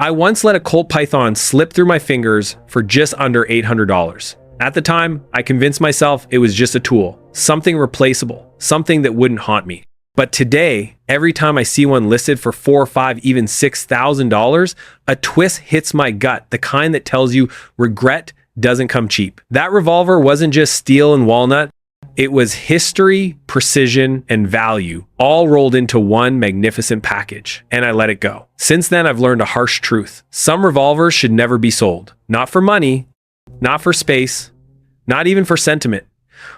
I once let a Colt Python slip through my fingers for just under $800. At the time, I convinced myself it was just a tool, something replaceable, something that wouldn't haunt me. But today, every time I see one listed for $4,000, $5,000, even $6,000, a twist hits my gut, the kind that tells you regret doesn't come cheap. That revolver wasn't just steel and walnut. It was history, precision, and value, all rolled into one magnificent package, and I let it go. Since then, I've learned a harsh truth. Some revolvers should never be sold. Not for money, not for space, not even for sentiment.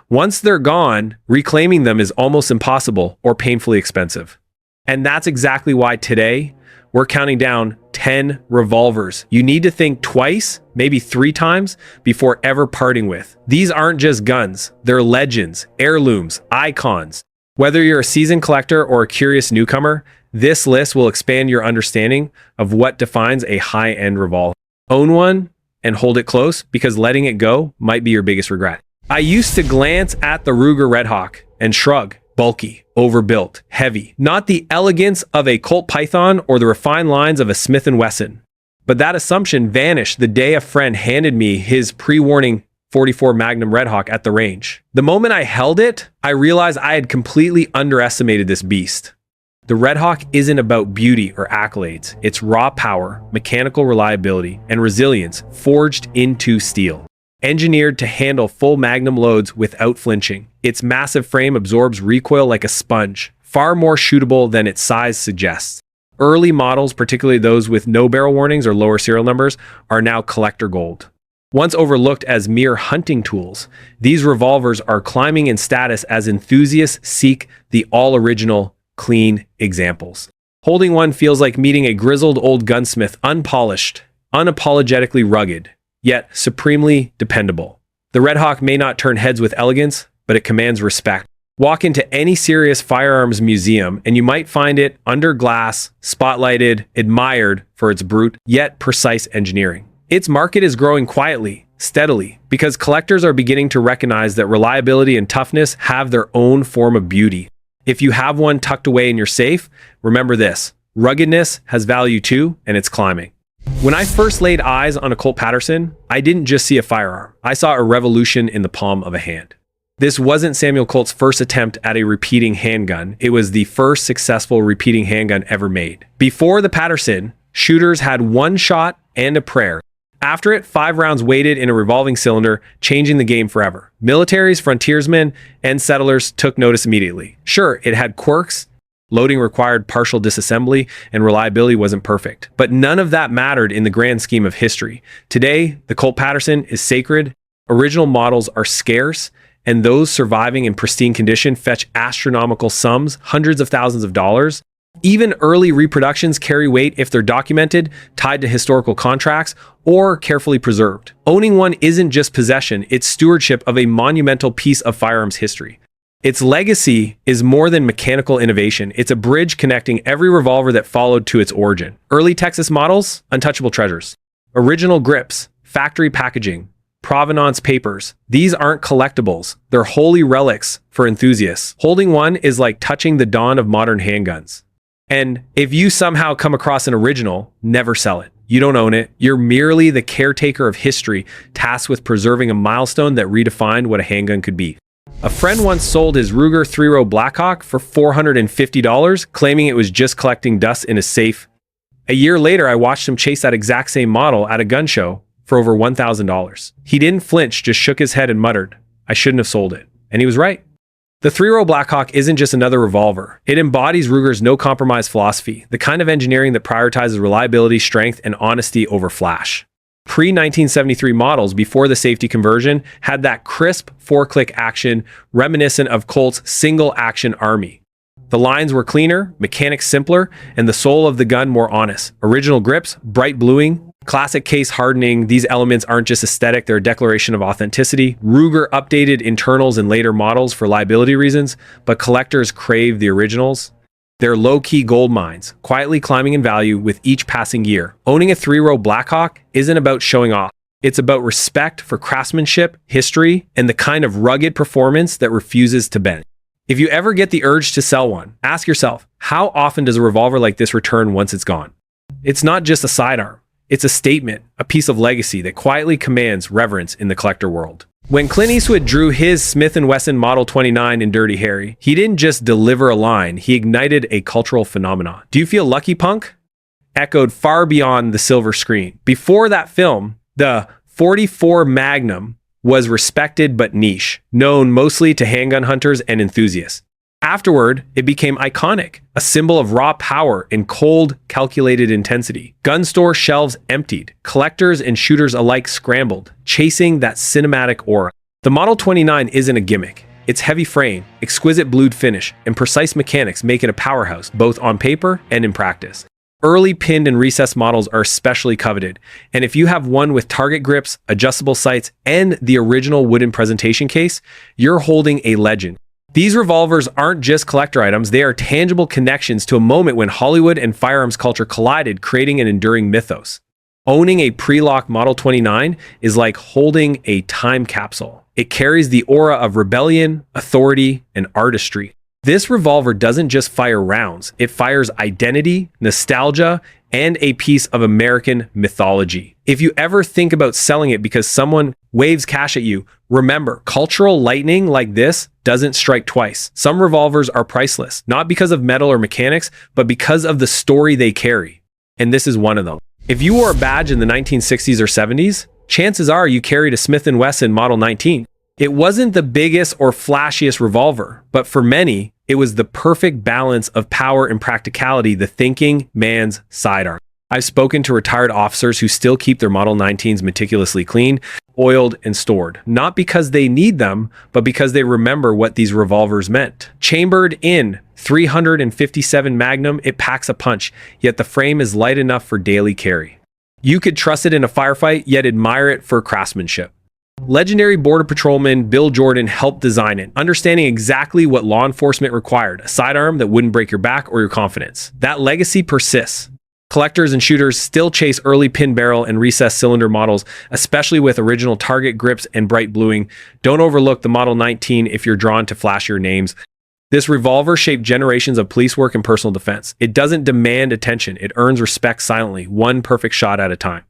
Once they're gone, reclaiming them is almost impossible or painfully expensive. And that's exactly why today, we're counting down 10 revolvers you need to think twice, maybe 3 times, before ever parting with. These aren't just guns, they're legends, heirlooms, icons. Whether you're a seasoned collector or a curious newcomer, this list will expand your understanding of what defines a high-end revolver. Own one and hold it close, because letting it go might be your biggest regret. I used to glance at the Ruger Redhawk and shrug. Bulky, overbuilt, heavy. Not the elegance of a Colt Python or the refined lines of a Smith & Wesson. But that assumption vanished the day a friend handed me his pre-warning .44 Magnum Redhawk at the range. The moment I held it, I realized I had completely underestimated this beast. The Redhawk isn't about beauty or accolades. It's raw power, mechanical reliability, and resilience forged into steel. Engineered to handle full Magnum loads without flinching. Its massive frame absorbs recoil like a sponge, far more shootable than its size suggests. Early models, particularly those with no barrel warnings or lower serial numbers, are now collector gold. Once overlooked as mere hunting tools, these revolvers are climbing in status as enthusiasts seek the all-original, clean examples. Holding one feels like meeting a grizzled old gunsmith, unpolished, unapologetically rugged, yet supremely dependable. The Redhawk may not turn heads with elegance, but it commands respect. Walk into any serious firearms museum and you might find it under glass, spotlighted, admired for its brute yet precise engineering. Its market is growing quietly, steadily, because collectors are beginning to recognize that reliability and toughness have their own form of beauty. If you have one tucked away in your safe, remember this: ruggedness has value too, and it's climbing. When I first laid eyes on a Colt Patterson, I didn't just see a firearm. I saw a revolution in the palm of a hand. This wasn't Samuel Colt's first attempt at a repeating handgun. It was the first successful repeating handgun ever made. Before the Patterson, shooters had one shot and a prayer. After it, 5 rounds waited in a revolving cylinder, changing the game forever. Militaries, frontiersmen, and settlers took notice immediately. Sure, it had quirks. Loading required partial disassembly, and reliability wasn't perfect. But none of that mattered in the grand scheme of history. Today, the Colt Patterson is sacred, original models are scarce, and those surviving in pristine condition fetch astronomical sums, hundreds of thousands of dollars. Even early reproductions carry weight if they're documented, tied to historical contracts, or carefully preserved. Owning one isn't just possession, it's stewardship of a monumental piece of firearms history. Its legacy is more than mechanical innovation. It's a bridge connecting every revolver that followed to its origin. Early Texas models, untouchable treasures. Original grips, factory packaging, provenance papers. These aren't collectibles. They're holy relics for enthusiasts. Holding one is like touching the dawn of modern handguns. And if you somehow come across an original, never sell it. You don't own it. You're merely the caretaker of history, tasked with preserving a milestone that redefined what a handgun could be. A friend once sold his Ruger 3-row Blackhawk for $450, claiming it was just collecting dust in a safe. A year later, I watched him chase that exact same model at a gun show for over $1,000. He didn't flinch, just shook his head and muttered, "I shouldn't have sold it." And he was right. The 3-row Blackhawk isn't just another revolver. It embodies Ruger's no-compromise philosophy, the kind of engineering that prioritizes reliability, strength, and honesty over flash. Pre-1973 models, before the safety conversion, had that crisp 4-click action reminiscent of Colt's Single-Action Army. The lines were cleaner, mechanics simpler, and the soul of the gun more honest. Original grips, bright bluing, classic case hardening. These elements aren't just aesthetic, they're a declaration of authenticity. Ruger updated internals in later models for liability reasons, but collectors crave the originals. They're low-key gold mines, quietly climbing in value with each passing year. Owning a 3-row Blackhawk isn't about showing off. It's about respect for craftsmanship, history, and the kind of rugged performance that refuses to bend. If you ever get the urge to sell one, ask yourself, how often does a revolver like this return once it's gone? It's not just a sidearm. It's a statement, a piece of legacy that quietly commands reverence in the collector world. When Clint Eastwood drew his Smith & Wesson Model 29 in Dirty Harry, he didn't just deliver a line, he ignited a cultural phenomenon. Do you feel lucky, punk? Echoed far beyond the silver screen. Before that film, the .44 Magnum was respected but niche, known mostly to handgun hunters and enthusiasts. Afterward, it became iconic, a symbol of raw power and cold, calculated intensity. Gun store shelves emptied, collectors and shooters alike scrambled, chasing that cinematic aura. The Model 29 isn't a gimmick. Its heavy frame, exquisite blued finish, and precise mechanics make it a powerhouse, both on paper and in practice. Early pinned and recessed models are especially coveted, and if you have one with target grips, adjustable sights, and the original wooden presentation case, you're holding a legend. These revolvers aren't just collector items, they are tangible connections to a moment when Hollywood and firearms culture collided, creating an enduring mythos. Owning a pre-lock Model 29 is like holding a time capsule. It carries the aura of rebellion, authority, and artistry. This revolver doesn't just fire rounds, it fires identity, nostalgia, and a piece of American mythology. If you ever think about selling it because someone waves cash at you, remember, cultural lightning like this doesn't strike twice. Some revolvers are priceless, not because of metal or mechanics, but because of the story they carry. And this is one of them. If you wore a badge in the 1960s or 70s, chances are you carried a Smith & Wesson Model 19. It wasn't the biggest or flashiest revolver, but for many, it was the perfect balance of power and practicality, the thinking man's sidearm. I've spoken to retired officers who still keep their Model 19s meticulously clean, oiled, and stored, not because they need them, but because they remember what these revolvers meant. Chambered in .357 Magnum, it packs a punch, yet the frame is light enough for daily carry. You could trust it in a firefight, yet admire it for craftsmanship. Legendary Border Patrolman Bill Jordan helped design it, understanding exactly what law enforcement required, a sidearm that wouldn't break your back or your confidence. That legacy persists. Collectors and shooters still chase early pin barrel and recessed cylinder models, especially with original target grips and bright bluing. Don't overlook the Model 19 if you're drawn to flashier names. This revolver shaped generations of police work and personal defense. It doesn't demand attention, it earns respect silently, one perfect shot at a time.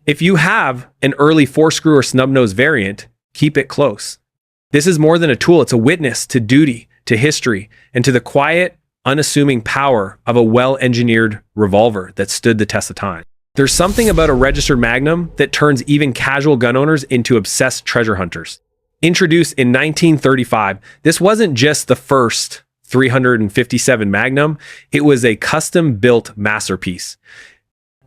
If you have an early 4-screw or snub-nose variant, keep it close. This is more than a tool, it's a witness to duty, to history, and to the quiet, unassuming power of a well-engineered revolver that stood the test of time. There's something about a registered Magnum that turns even casual gun owners into obsessed treasure hunters. Introduced in 1935, this wasn't just the first .357 Magnum, it was a custom-built masterpiece.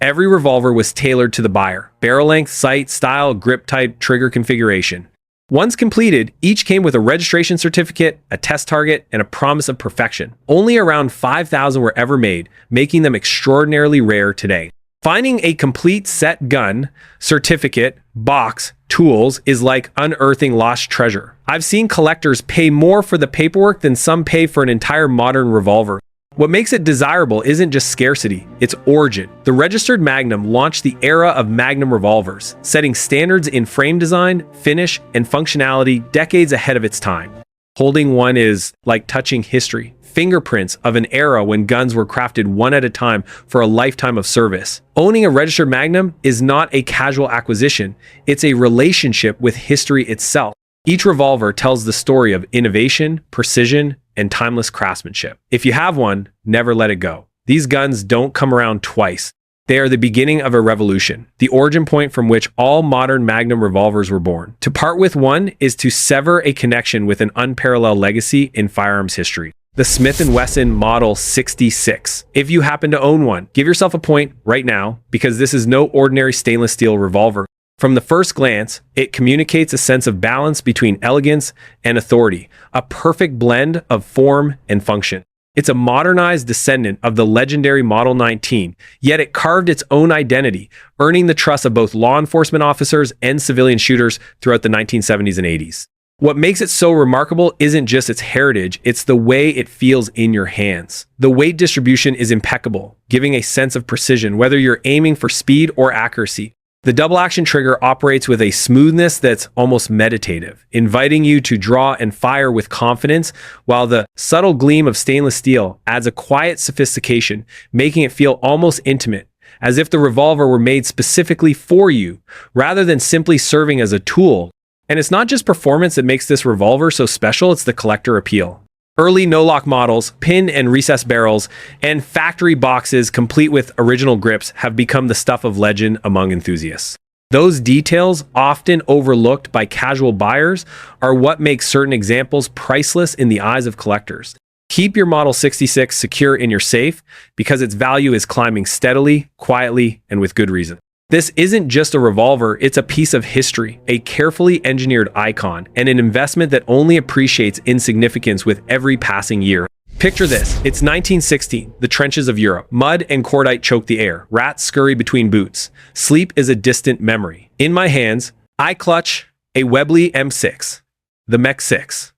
Every revolver was tailored to the buyer. Barrel length, sight, style, grip type, trigger configuration. Once completed, each came with a registration certificate, a test target, and a promise of perfection. Only around 5,000 were ever made, making them extraordinarily rare today. Finding a complete set gun, certificate, box, tools is like unearthing lost treasure. I've seen collectors pay more for the paperwork than some pay for an entire modern revolver. What makes it desirable isn't just scarcity, it's origin. The registered Magnum launched the era of Magnum revolvers, setting standards in frame design, finish, and functionality decades ahead of its time. Holding one is like touching history, fingerprints of an era when guns were crafted one at a time for a lifetime of service. Owning a registered Magnum is not a casual acquisition, it's a relationship with history itself. Each revolver tells the story of innovation, precision, and timeless craftsmanship. If you have one, never let it go. These guns don't come around twice. They are the beginning of a revolution, the origin point from which all modern Magnum revolvers were born. To part with one is to sever a connection with an unparalleled legacy in firearms history. The Smith & Wesson Model 66. If you happen to own one, give yourself a point right now because this is no ordinary stainless steel revolver. From the first glance, it communicates a sense of balance between elegance and authority, a perfect blend of form and function. It's a modernized descendant of the legendary Model 19, yet it carved its own identity, earning the trust of both law enforcement officers and civilian shooters throughout the 1970s and 80s. What makes it so remarkable isn't just its heritage, it's the way it feels in your hands. The weight distribution is impeccable, giving a sense of precision, whether you're aiming for speed or accuracy. The double-action trigger operates with a smoothness that's almost meditative, inviting you to draw and fire with confidence, while the subtle gleam of stainless steel adds a quiet sophistication, making it feel almost intimate, as if the revolver were made specifically for you, rather than simply serving as a tool. And it's not just performance that makes this revolver so special, it's the collector appeal. Early no-lock models, pin and recess barrels, and factory boxes complete with original grips have become the stuff of legend among enthusiasts. Those details, often overlooked by casual buyers, are what make certain examples priceless in the eyes of collectors. Keep your Model 66 secure in your safe because its value is climbing steadily, quietly, and with good reason. This isn't just a revolver, it's a piece of history, a carefully engineered icon, and an investment that only appreciates in significance with every passing year. Picture this, it's 1916, the trenches of Europe. Mud and cordite choke the air, rats scurry between boots. Sleep is a distant memory. In my hands, I clutch a Webley Mk VI, the Mk VI.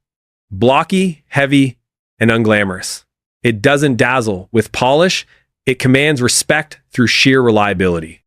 Blocky, heavy, and unglamorous. It doesn't dazzle with polish, it commands respect through sheer reliability.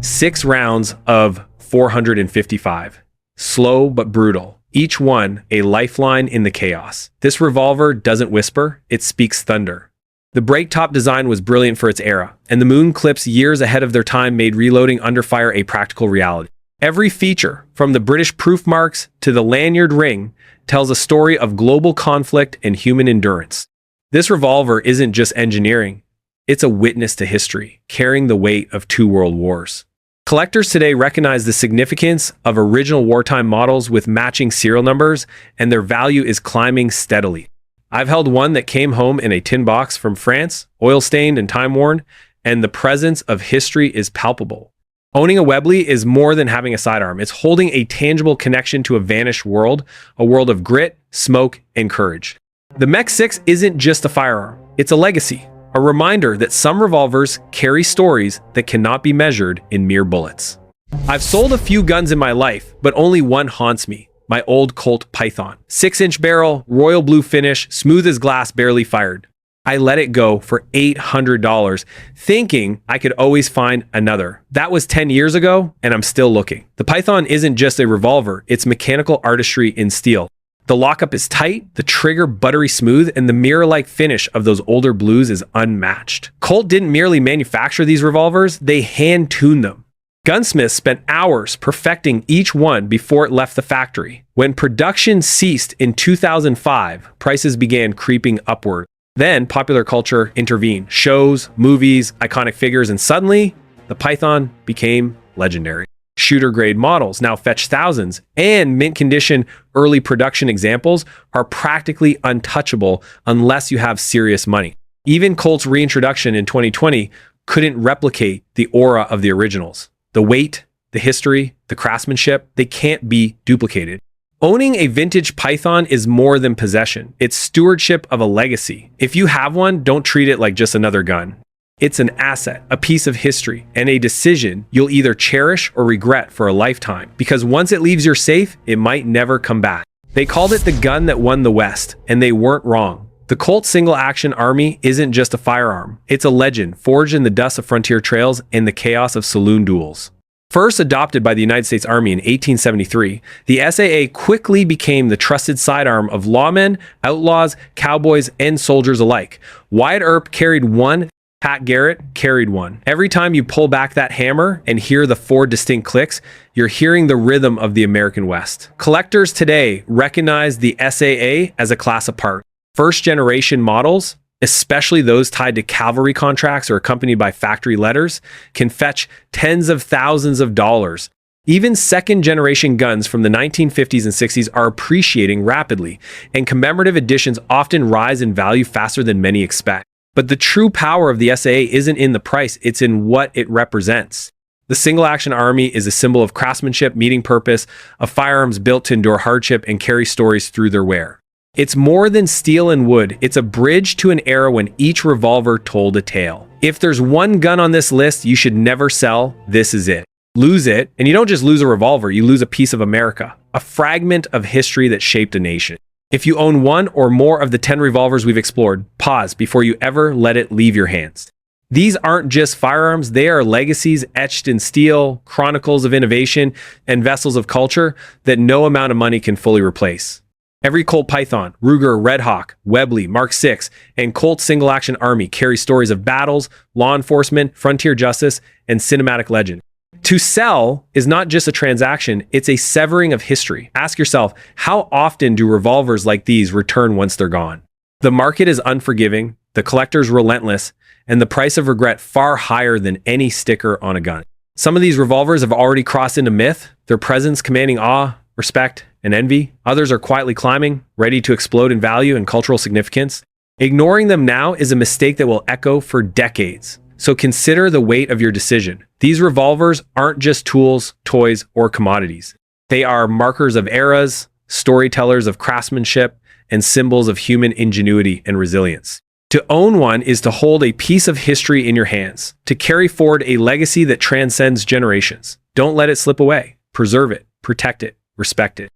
6 rounds of 455. Slow but brutal. Each one a lifeline in the chaos. This revolver doesn't whisper, it speaks thunder. The break-top design was brilliant for its era, and the moon clips years ahead of their time made reloading under fire a practical reality. Every feature, from the British proof marks to the lanyard ring, tells a story of global conflict and human endurance. This revolver isn't just engineering, it's a witness to history, carrying the weight of 2 world wars. Collectors today recognize the significance of original wartime models with matching serial numbers, and their value is climbing steadily. I've held one that came home in a tin box from France, oil-stained and time-worn, and the presence of history is palpable. Owning a Webley is more than having a sidearm. It's holding a tangible connection to a vanished world, a world of grit, smoke, and courage. The Mk VI isn't just a firearm, it's a legacy. A reminder that some revolvers carry stories that cannot be measured in mere bullets. I've sold a few guns in my life, but only one haunts me, my old Colt Python. 6-inch barrel, royal blue finish, smooth as glass, barely fired. I let it go for $800, thinking I could always find another. That was 10 years ago, and I'm still looking. The Python isn't just a revolver, it's mechanical artistry in steel. The lockup is tight, the trigger buttery smooth, and the mirror-like finish of those older blues is unmatched. Colt didn't merely manufacture these revolvers, they hand-tuned them. Gunsmiths spent hours perfecting each one before it left the factory. When production ceased in 2005, prices began creeping upward. Then popular culture intervened. Shows, movies, iconic figures, and suddenly, the Python became legendary. Shooter-grade models now fetch thousands, and mint-condition early production examples are practically untouchable unless you have serious money. Even Colt's reintroduction in 2020 couldn't replicate the aura of the originals. The weight, the history, the craftsmanship, they can't be duplicated. Owning a vintage Python is more than possession. It's stewardship of a legacy. If you have one, don't treat it like just another gun. It's an asset, a piece of history, and a decision you'll either cherish or regret for a lifetime, because once it leaves your safe, it might never come back. They called it the gun that won the West, and they weren't wrong. The Colt Single-Action Army isn't just a firearm. It's a legend forged in the dust of frontier trails and the chaos of saloon duels. First adopted by the United States Army in 1873, the SAA quickly became the trusted sidearm of lawmen, outlaws, cowboys, and soldiers alike. Wyatt Earp carried one, Pat Garrett carried one. Every time you pull back that hammer and hear the 4 distinct clicks, you're hearing the rhythm of the American West. Collectors today recognize the SAA as a class apart. First-generation models, especially those tied to cavalry contracts or accompanied by factory letters, can fetch tens of thousands of dollars. Even second-generation guns from the 1950s and 60s are appreciating rapidly, and commemorative editions often rise in value faster than many expect. But the true power of the SAA isn't in the price, it's in what it represents. The Single-Action Army is a symbol of craftsmanship, meeting purpose, of firearms built to endure hardship and carry stories through their wear. It's more than steel and wood, it's a bridge to an era when each revolver told a tale. If there's one gun on this list you should never sell, this is it. Lose it, and you don't just lose a revolver, you lose a piece of America, a fragment of history that shaped a nation. If you own one or more of the 10 revolvers we've explored, pause before you ever let it leave your hands. These aren't just firearms, they are legacies etched in steel, chronicles of innovation, and vessels of culture that no amount of money can fully replace. Every Colt Python, Ruger, Redhawk, Webley, Mk VI, and Colt Single-Action Army carry stories of battles, law enforcement, frontier justice, and cinematic legend. To sell is not just a transaction, it's a severing of history. Ask yourself, how often do revolvers like these return once they're gone? The market is unforgiving, the collector's relentless, and the price of regret far higher than any sticker on a gun. Some of these revolvers have already crossed into myth, their presence commanding awe, respect, and envy. Others are quietly climbing, ready to explode in value and cultural significance. Ignoring them now is a mistake that will echo for decades. So consider the weight of your decision. These revolvers aren't just tools, toys, or commodities. They are markers of eras, storytellers of craftsmanship, and symbols of human ingenuity and resilience. To own one is to hold a piece of history in your hands, to carry forward a legacy that transcends generations. Don't let it slip away. Preserve it, protect it, respect it.